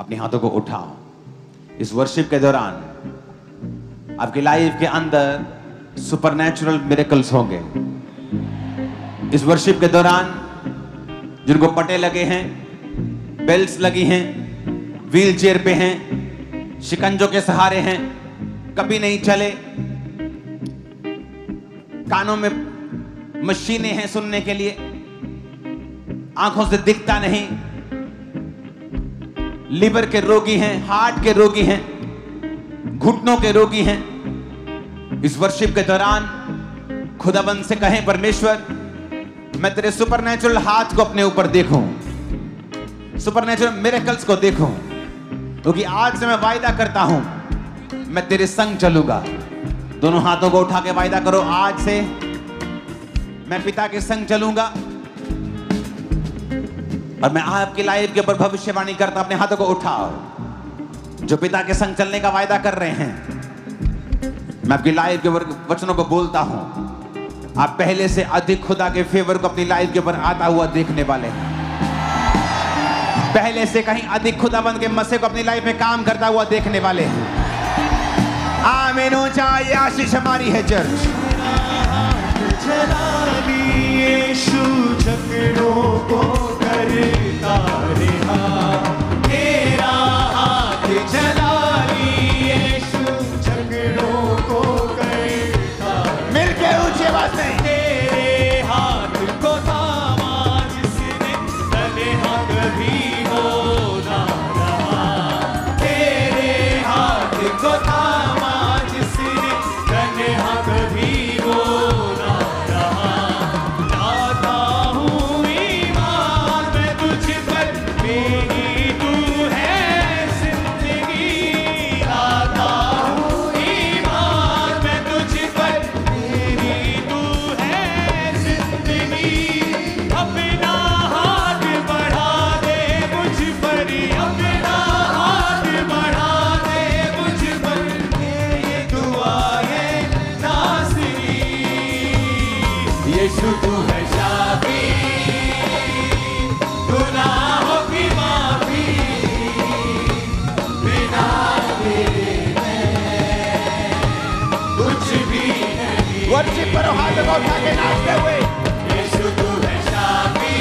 अपने हाथों को उठाओ। इस वर्शिप के दौरान आपकी लाइफ के अंदर सुपरनैचुरल मिरेकल्स होंगे। इस वर्शिप के दौरान जिनको पटे लगे हैं, बेल्ट्स लगी हैं, व्हील चेयर पे हैं, शिकंजों के सहारे हैं, कभी नहीं चले, कानों में मशीनें हैं सुनने के लिए, आंखों से दिखता नहीं, लिवर के रोगी हैं, हार्ट के रोगी हैं, घुटनों के रोगी हैं, इस वर्शिप के दौरान खुदाबंद से कहें, परमेश्वर मैं तेरे सुपरनैचुरल हाथ को अपने ऊपर देखूं, सुपरनैचुरल मिरेकल्स को देखूं, क्योंकि आज से मैं वायदा करता हूं मैं तेरे संग चलूंगा। दोनों हाथों को उठा के वायदा करो, आज से मैं पिता के संग चलूंगा और मैं आपकी लाइफ के ऊपर भविष्यवाणी करता। अपने हाथों को उठाओ जो पिता के संग चलने का वायदा कर रहे हैं। मैं आपकी लाइफ के ऊपर वचनों को बोलता हूं, आप पहले से अधिक खुदा के फेवर को अपनी लाइफ के ऊपर आता हुआ देखने वाले हैं। पहले से कहीं अधिक खुदाबंद के मसे को अपनी लाइफ में काम करता हुआ देखने वाले हैं। आमीन हो जाए, ये आशीष हमारी है चर्च। यीशु झगड़ों को करता रहा, तेरा हाथ चला यीशु झगड़ों को करता। मिलके ऊंची आवाज में तेरे हाथ को थामा जिसने तन्हा कभी होना रहा, तेरे हाथ को थामा जिसने तन्हा कभी होना रहा। लाता हूँ ईमान मैं तुझ पर, मेरी तू है जिंदगी। लाता हूँ ईमान मैं तुझ पर, मेरी तू है जिंदगी। अपना हाथ बढ़ा दे मुझ पर, अपना हाथ बढ़ा दे मुझ पर, ये दुआ है नाज़री। यीशु तू है शाफी, गुनाहों की माफी, बिना तेरे मैं कुछ भी नहीं। वर्शिप करो, हाथों को उठा के नाचते हुए। यीशु तू है शाफी,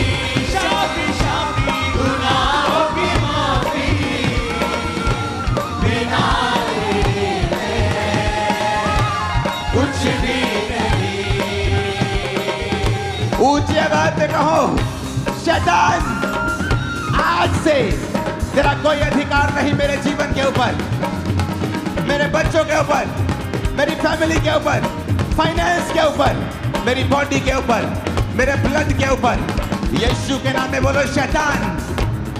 शाफी, शाफी, गुनाहों की माफी, बिना तेरे मैं कुछ भी नहीं। ऊंची आवाज में कहो, शैतान आज से तेरा कोई अधिकार नहीं मेरे जीवन के ऊपर, मेरे बच्चों के ऊपर, मेरी फैमिली के ऊपर, फाइनेंस के ऊपर, मेरी बॉडी के ऊपर, मेरे ब्लड के ऊपर। यीशु के नाम में बोलो, शैतान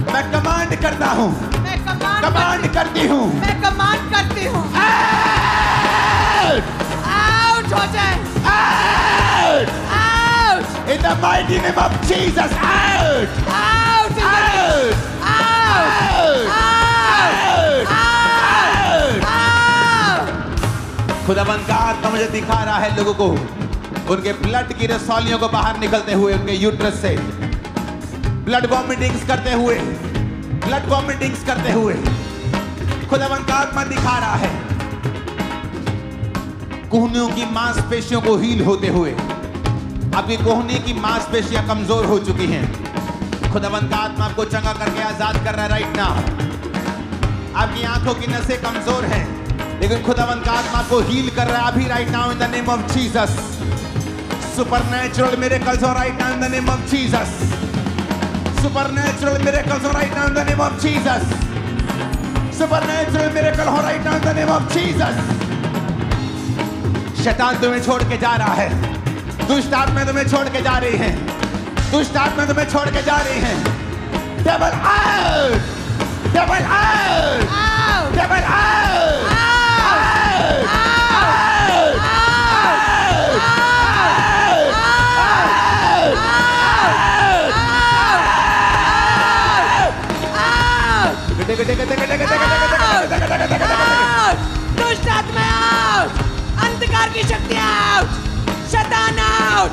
मैं कमांड करता हूं, मैं कमांड करती हूं, मैं कमांड करती हूँ, आउट, आउट हो जाए, out, out, in the mighty name of Jesus, out, out, out, out, out, out, out. खुदाबंद का आत्मा मुझे दिखा रहा है लोगों को उनके ब्लड की रसौलियों को बाहर निकलते हुए, उनके यूट्रस से ब्लड वॉमिटिंग्स करते हुए, ब्लड वॉमिटिंग्स करते हुए खुदाबंद का आत्मा दिखा रहा है। कोहनियों की मांसपेशियों को हील होते हुए, आपकी कोहनी की मांसपेशियां कमजोर हो चुकी हैं, खुदाबंद का आत्मा आपको चंगा करके आजाद कर रहा है राइट नाउ। आपकी आंखों की नसें कमजोर हैं, लेकिन खुदाबंद का आत्मा आपको हील कर रहा है अभी right now in the name of Jesus. Supernatural miracles हो right now in the name of Jesus. Supernatural miracles हो right now in the name of Jesus. Supernatural miracle हो right now in the name of Jesus. शैतान तुम्हें छोड़ के जा रहा है, दुष्ट आत्मा तुम्हें छोड़ के जा रही है, दुष्ट आत्मा तुम्हें छोड़ के जा रही है। Devil out, devil out, devil out, दुष्ट आत्मा आउट, अंधकार की शक्ति आउट, शैतान आउट,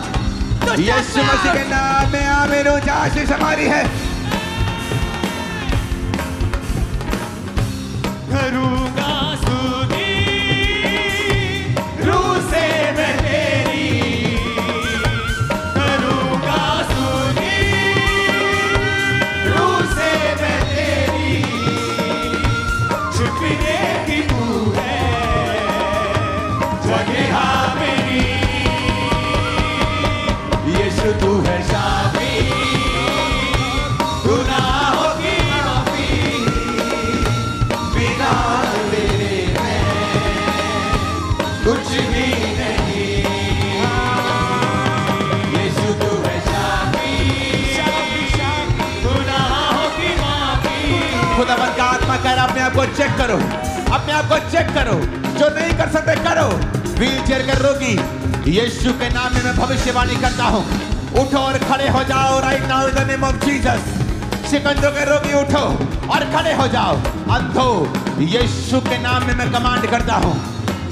यीशु मसीह के नाम में आमीन हो जाए। आशीष हमारी है। खुदावन का आत्मा कह रहा अपने आप को चेक करो, अपने आप को चेक करो, जो नहीं कर सकते करो। व्हील चेयर के रोगी यीशु के नाम में मैं भविष्यवाणी करता हूँ, उठो और खड़े हो जाओ right now in the name of Jesus. शिकंजों के रोगी उठो और खड़े हो जाओ। अंधो यीशु के नाम में मैं कमांड करता हूँ,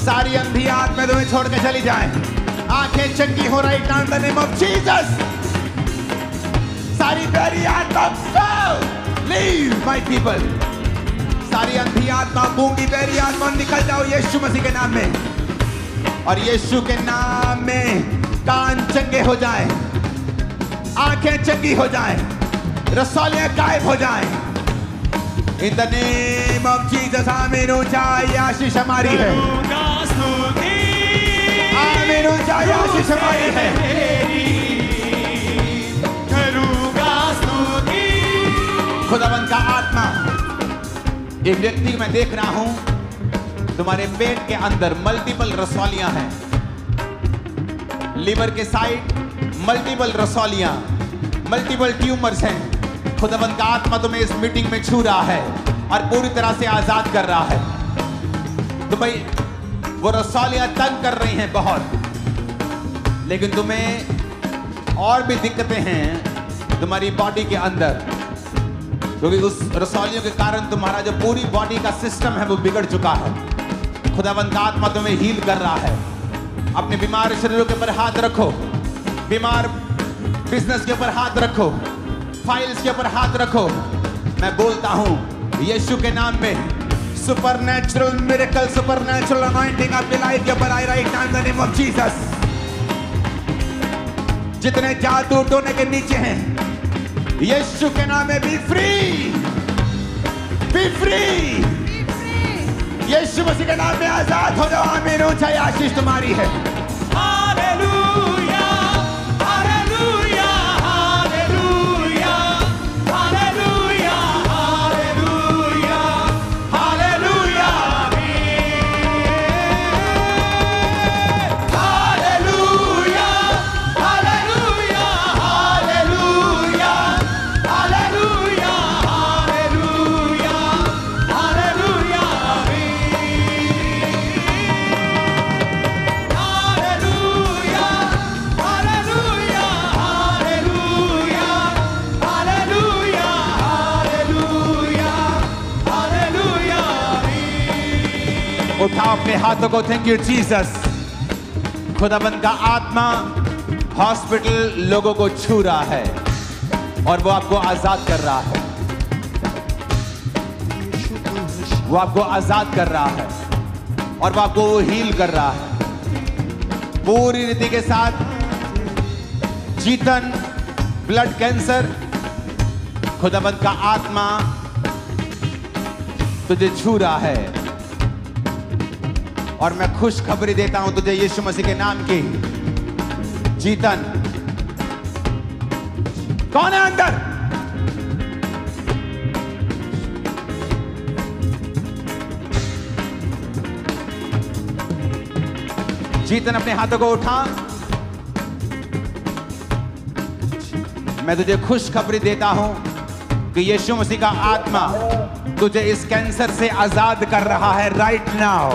सारी अंधी आत्मा तुम्हें छोड़ के चली जाए। आंखें चंगी हो right now in the name of Jesus. सारी प्यारी आत्मा लीव माय पीपल। सारी अंधी आत्मा, गूंगी प्यारी आत्मा निकल जाओ यीशु मसीह के नाम में। और यीशु के नाम में कान चंगे हो जाएं, आंखें चंगी हो जाएं, रसौलियां गायब हो जाएं। इन द नेम ऑफ जीसस। आमीन। ऊंचाई आशीष हमारी है, आमीन। ऊंचाई आशीष हमारी है। खुदावन का आत्मा, एक व्यक्ति मैं देख रहा हूं, तुम्हारे पेट के अंदर मल्टीपल रसौलियां हैं, लीवर के साइड मल्टीपल रसौलियां, मल्टीपल ट्यूमर्स हैं। खुदावन का आत्मा तुम्हें इस मीटिंग में छू रहा है और पूरी तरह से आजाद कर रहा है। तुम्हें वो रसौलियां तंग कर रही हैं बहुत, लेकिन तुम्हें और भी दिक्कतें हैं तुम्हारी बॉडी के अंदर, क्योंकि उस रसौलियों के कारण तुम्हारा जो पूरी बॉडी का सिस्टम है वो बिगड़ चुका है। खुदावंद का आत्मा तुम्हें हील कर रहा है। अपने बीमार शरीरों के ऊपर हाथ रखो, बीमार बिजनेस के ऊपर हाथ रखो, फाइल्स के ऊपर हाथ रखो। मैं बोलता हूं यीशु के नाम में सुपरनैचुरल मिरेकल, सुपरनैचुरल अनॉइंटिंग आपकी लाइफ के ऊपर आई right now in the name of Jesus. जितने जादू टोने के नीचे हैं यीशु के नाम में बी फ्री, बी फ्री। यीशु मसीह के नाम में आजाद हो जाओ। आमीन। ऊंचाई आशीष तुम्हारी है। Hallelujah, hallelujah, hallelujah, hallelujah, hallelujah, hallelujah, hallelujah, hallelujah, hallelujah, hallelujah, hallelujah, hallelujah, उठाओ अपने हाथों को। Thank you Jesus. खुदाबंद का आत्मा हॉस्पिटल लोगों को छू रहा है और वो आपको आजाद कर रहा है, वो आपको आजाद कर रहा है और वो आपको हील कर रहा है पूरी रीति के साथ। जीतन ब्लड कैंसर, खुदाबंद का आत्मा तुझे छू रहा है और मैं खुश खबरी देता हूं तुझे यीशु मसीह के नाम की। जीतन कौन है अंदर? जीतन अपने हाथों को उठा। मैं तुझे खुश खबरी देता हूं कि यीशु मसीह का आत्मा तुझे इस कैंसर से आजाद कर रहा है राइट नाउ।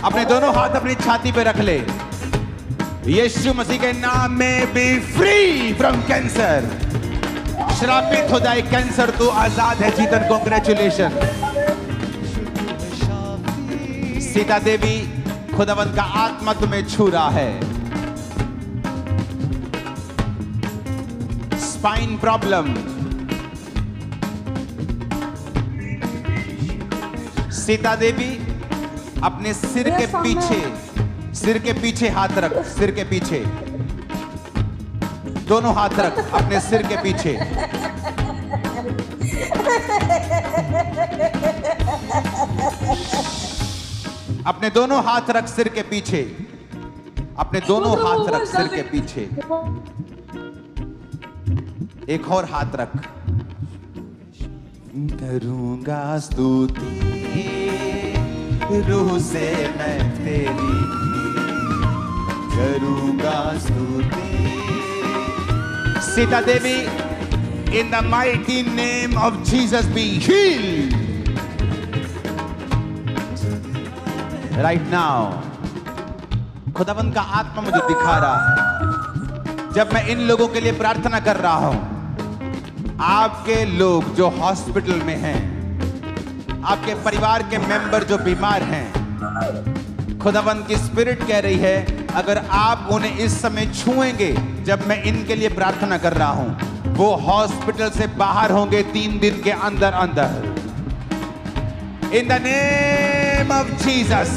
अपने दोनों हाथ अपनी छाती पे रख ले। यीशु मसीह के नाम में बी फ्री फ्रॉम कैंसर। श्रापित हो जाए कैंसर, तू आजाद है जीतन। कांग्रेचुलेशन। सीता देवी, खुदावंत का आत्मा तुम्हें छू रहा है। स्पाइन प्रॉब्लम, सीता देवी अपने सिर के पीछे, सिर के पीछे हाथ रख, सिर के पीछे दोनों हाथ रख अपने सिर के पीछे। अपने दोनों हाथ रख सिर के पीछे, अपने दोनों हाथ रख सिर के पीछे। एक और हाथ रख। करूंगा स्तुति रूह से मैं तेरी, करूंगा स्तुति। Sita Devi In the mighty name of Jesus, be healed. Right now, खुदावंद का आत्मा मुझे दिखा रहा है, जब मैं इन लोगों के लिए प्रार्थना कर रहा हूं, आपके लोग जो हॉस्पिटल में हैं, आपके परिवार के मेंबर जो बीमार हैं, खुदावंद की स्पिरिट कह रही है, अगर आप उन्हें इस समय छुएंगे, जब मैं इनके लिए प्रार्थना कर रहा हूं, वो हॉस्पिटल से बाहर होंगे 3 दिन के अंदर अंदर। इन the name of Jesus,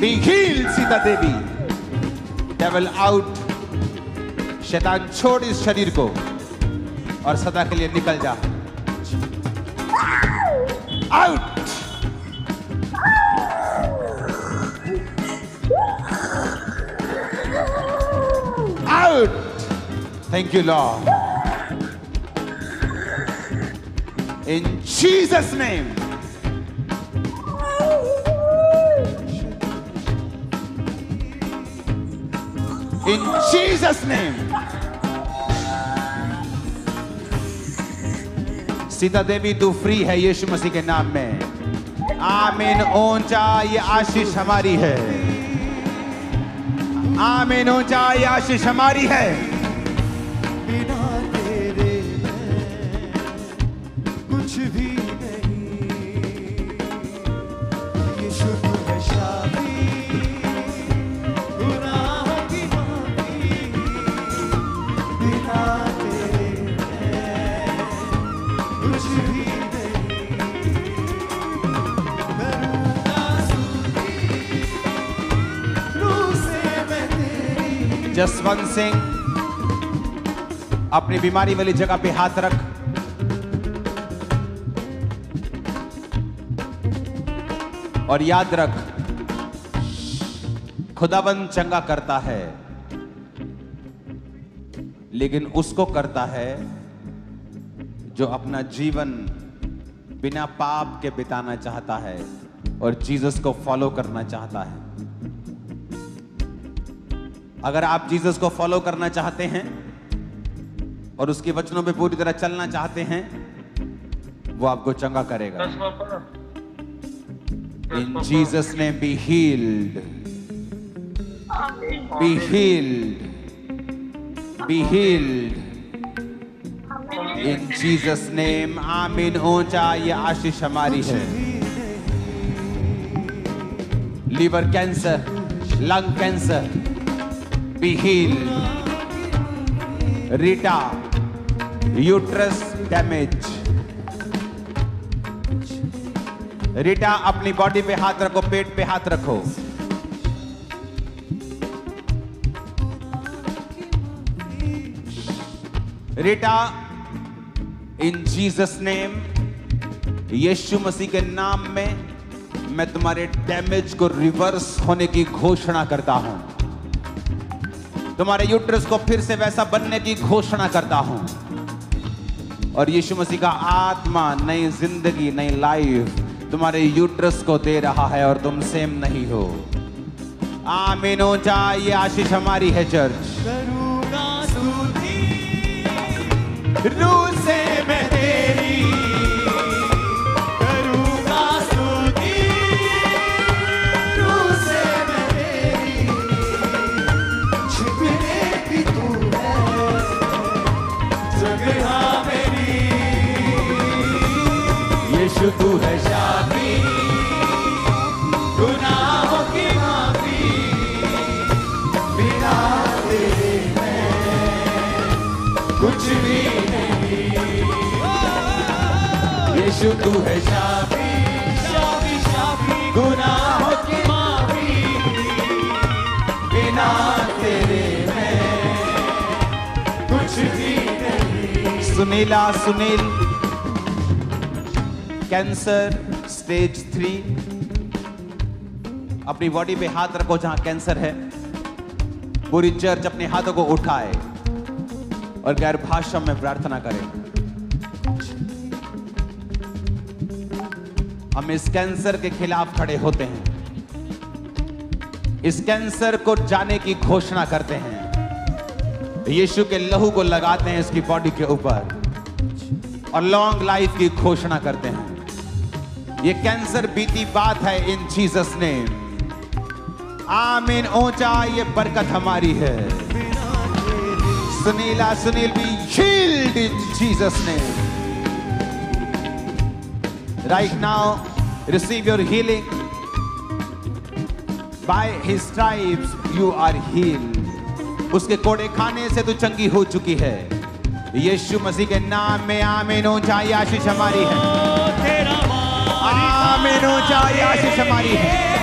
be healed Sita Devi. Devil out, शैतान छोड़ इस शरीर को और सदा के लिए निकल जा। Out. Out. Thank you, Lord. In Jesus' name. In Jesus' name. Sita Devi तू फ्री है यीशु मसीह के नाम में। आमीन। ऊंचा ये आशीष हमारी है। आमीन। ऊंचा ये आशीष हमारी है। बिना तेरे मैं कुछ भी नहीं। यीशु तू है शाफी, गुनाहों की माफी। बिना तेरे मैं कुछ भी नहीं। करूँगा स्तुति, रूह से मैं तेरी। जसवंत सिंह, अपनी बीमारी वाली जगह पे हाथ रख। और याद रख, खुदाबंद चंगा करता है, लेकिन उसको करता है जो अपना जीवन बिना पाप के बिताना चाहता है और जीसस को फॉलो करना चाहता है। अगर आप जीसस को फॉलो करना चाहते हैं और उसके वचनों पे पूरी तरह चलना चाहते हैं, वो आपको चंगा करेगा। In Jesus name be healed, be healed, be healed. In Jesus name. आमीन। ऊंचा ये आशीष हमारी है। Liver cancer, lung cancer, be healed. Rita, uterus damage. Rita, अपनी बॉडी पे हाथ रखो, पेट पे हाथ रखो। रीटा, इन जीसस नेम, यीशु मसीह के नाम में मैं तुम्हारे डैमेज को रिवर्स होने की घोषणा करता हूं। तुम्हारे यूट्रस को फिर से वैसा बनने की घोषणा करता हूं। और यीशु मसीह का आत्मा नई जिंदगी, नई लाइफ तुम्हारे यूट्रस को दे रहा है और तुम सेम नहीं हो। आमीन। ऊंचा ये आशीष हमारी है चर्च। करूँगा स्तुति, रूह से मैं तेरी। करूँगा स्तुति, रूह से मैं तेरी। छिपने भी तू है, जगह मेरी। यीशु तू है शाफी, गुनाहों की माफी। बिना तेरे मैं कुछ भी नहीं। यीशु तू है शाफी, शाफी, शाफी, गुनाहों की माफी। बिना तेरे मैं कुछ भी नहीं। Sunila, Sunil, cancer stage 3। अपनी बॉडी पे हाथ रखो जहां कैंसर है। पूरी चर्च अपने हाथों को उठाए और गैर भाषा में प्रार्थना करें। हम इस कैंसर के खिलाफ खड़े होते हैं। इस कैंसर को जाने की घोषणा करते हैं। यीशु के लहू को लगाते हैं इसकी बॉडी के ऊपर और लॉन्ग लाइफ की घोषणा करते हैं। ये कैंसर बीती बात है इन जीसस नेम। आमीन। ऊंचा ये बरकत हमारी है। Sunil be healed in Jesus name. Right now receive your healing. By his stripes you are healed. उसके कोड़े खाने से तू चंगी हो चुकी है। यीशु मसीह के नाम में आमीन। ऊंचाई आशीष हमारी है। आमीन। ऊंचाई आशीष हमारी है।